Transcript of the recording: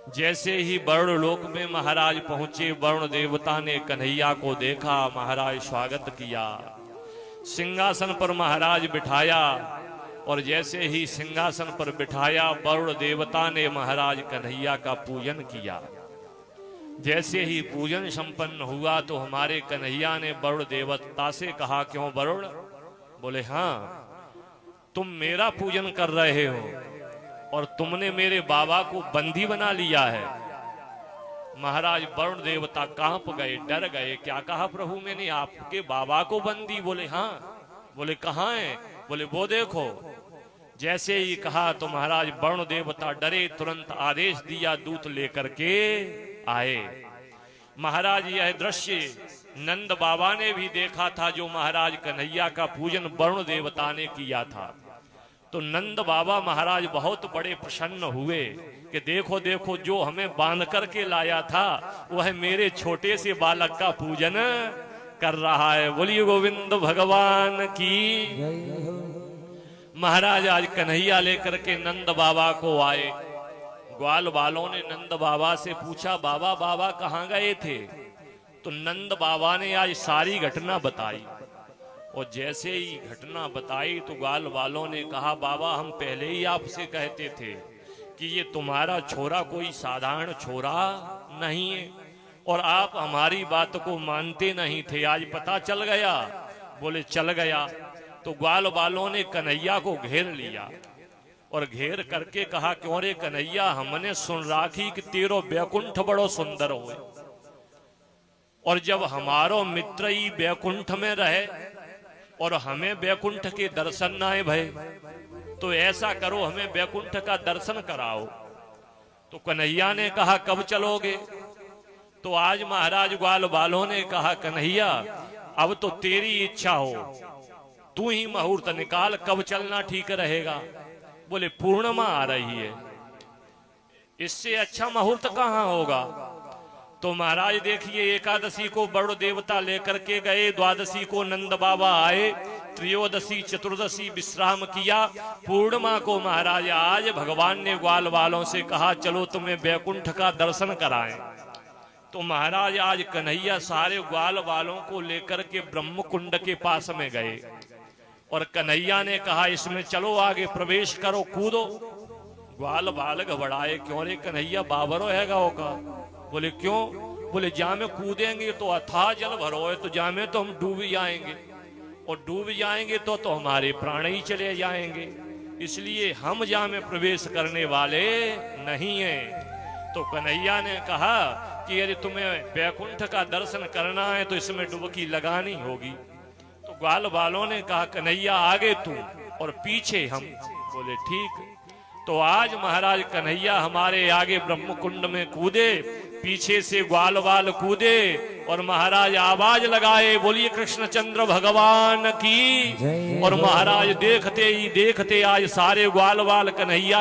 जैसे ही वरुण लोक में महाराज पहुंचे, वरुण देवता ने कन्हैया को देखा, महाराज स्वागत किया, सिंहासन पर महाराज बिठाया। और जैसे ही सिंहासन पर बिठाया, वरुण देवता ने महाराज कन्हैया का पूजन किया। जैसे ही पूजन संपन्न हुआ तो हमारे कन्हैया ने वरुण देवता से कहा, क्यों वरुण? बोले हाँ, तुम मेरा पूजन कर रहे हो और तुमने मेरे बाबा को बंदी बना लिया है। महाराज वरुण देवता कांप गए, डर गए। क्या कहा प्रभु मैंने? आपके बाबा को बंदी? बोले हाँ। बोले कहाँ है? बोले वो देखो। जैसे ही कहा तो महाराज वरुण देवता डरे, तुरंत आदेश दिया, दूत लेकर के आए। महाराज यह दृश्य नंद बाबा ने भी देखा था, जो महाराज कन्हैया का पूजन वरुण देवता ने किया था। तो नंद बाबा महाराज बहुत बड़े प्रसन्न हुए कि देखो देखो, जो हमें बांध करके लाया था वह मेरे छोटे से बालक का पूजन कर रहा है। बोलिए गोविंद भगवान की। महाराज आज कन्हैया लेकर के नंद बाबा को आए। ग्वाल वालों ने नंद बाबा से पूछा, बाबा बाबा कहाँ गए थे? तो नंद बाबा ने आज सारी घटना बताई। और जैसे ही घटना बताई तो ग्वाल वालों ने कहा, बाबा हम पहले ही आपसे कहते थे कि ये तुम्हारा छोरा कोई साधारण छोरा नहीं है और आप हमारी बात को मानते नहीं थे, आज पता चल गया। बोले चल गया। तो ग्वाल वालों ने कन्हैया को घेर लिया और घेर करके कहा, क्यों रे कन्हैया, हमने सुन राखी कि तेरो बैकुंठ बड़ो सुंदर हो, और जब हमारो मित्र ही बैकुंठ में रहे और हमें बैकुंठ के दर्शन ना आए भय, तो ऐसा करो हमें बैकुंठ का दर्शन कराओ। तो कन्हैया ने कहा, कब चलोगे? तो आज महाराज ग्वाल वालों ने कहा, कन्हैया अब तो तेरी इच्छा हो, तू ही मुहूर्त निकाल, कब चलना ठीक रहेगा? बोले पूर्णिमा आ रही है, इससे अच्छा मुहूर्त कहाँ होगा? तो महाराज देखिए, एकादशी को वरुण देवता लेकर के गए, द्वादशी को नंद बाबा आए, त्रयोदशी चतुर्दशी विश्राम किया, पूर्णिमा को महाराज आज भगवान ने ग्वाल वालों से कहा, चलो तुम्हें बैकुंठ का दर्शन कराएं। तो महाराज आज कन्हैया सारे ग्वाल वालों को लेकर के ब्रह्म कुंड के पास में गए और कन्हैया ने कहा, इसमें चलो आगे प्रवेश करो, कूदो। ग्वाल बाल घबराए, क्यों रे कन्हैया, बाबरो है गाँव का? बोले क्यों? बोले जा में कूदेंगे तो अथाह जल भरो है, तो जा में तो हम डूब जाएंगे, और डूब जाएंगे तो हमारे प्राण ही चले जाएंगे, इसलिए हम जा में प्रवेश करने वाले नहीं हैं। तो कन्हैया ने कहा कि यदि तुम्हें बैकुंठ का दर्शन करना है तो इसमें डुबकी लगानी होगी। तो ग्वाल वालों ने कहा, कन्हैया आगे तू और पीछे हम। बोले ठीक। तो आज महाराज कन्हैया हमारे आगे ब्रह्म कुंड में कूदे, पीछे से ग्वाल वाल कूदे और महाराज आवाज लगाए, बोलिए कृष्णचंद्र भगवान की। और महाराज देखते ही देखते आज सारे ग्वाल वाल कन्हैया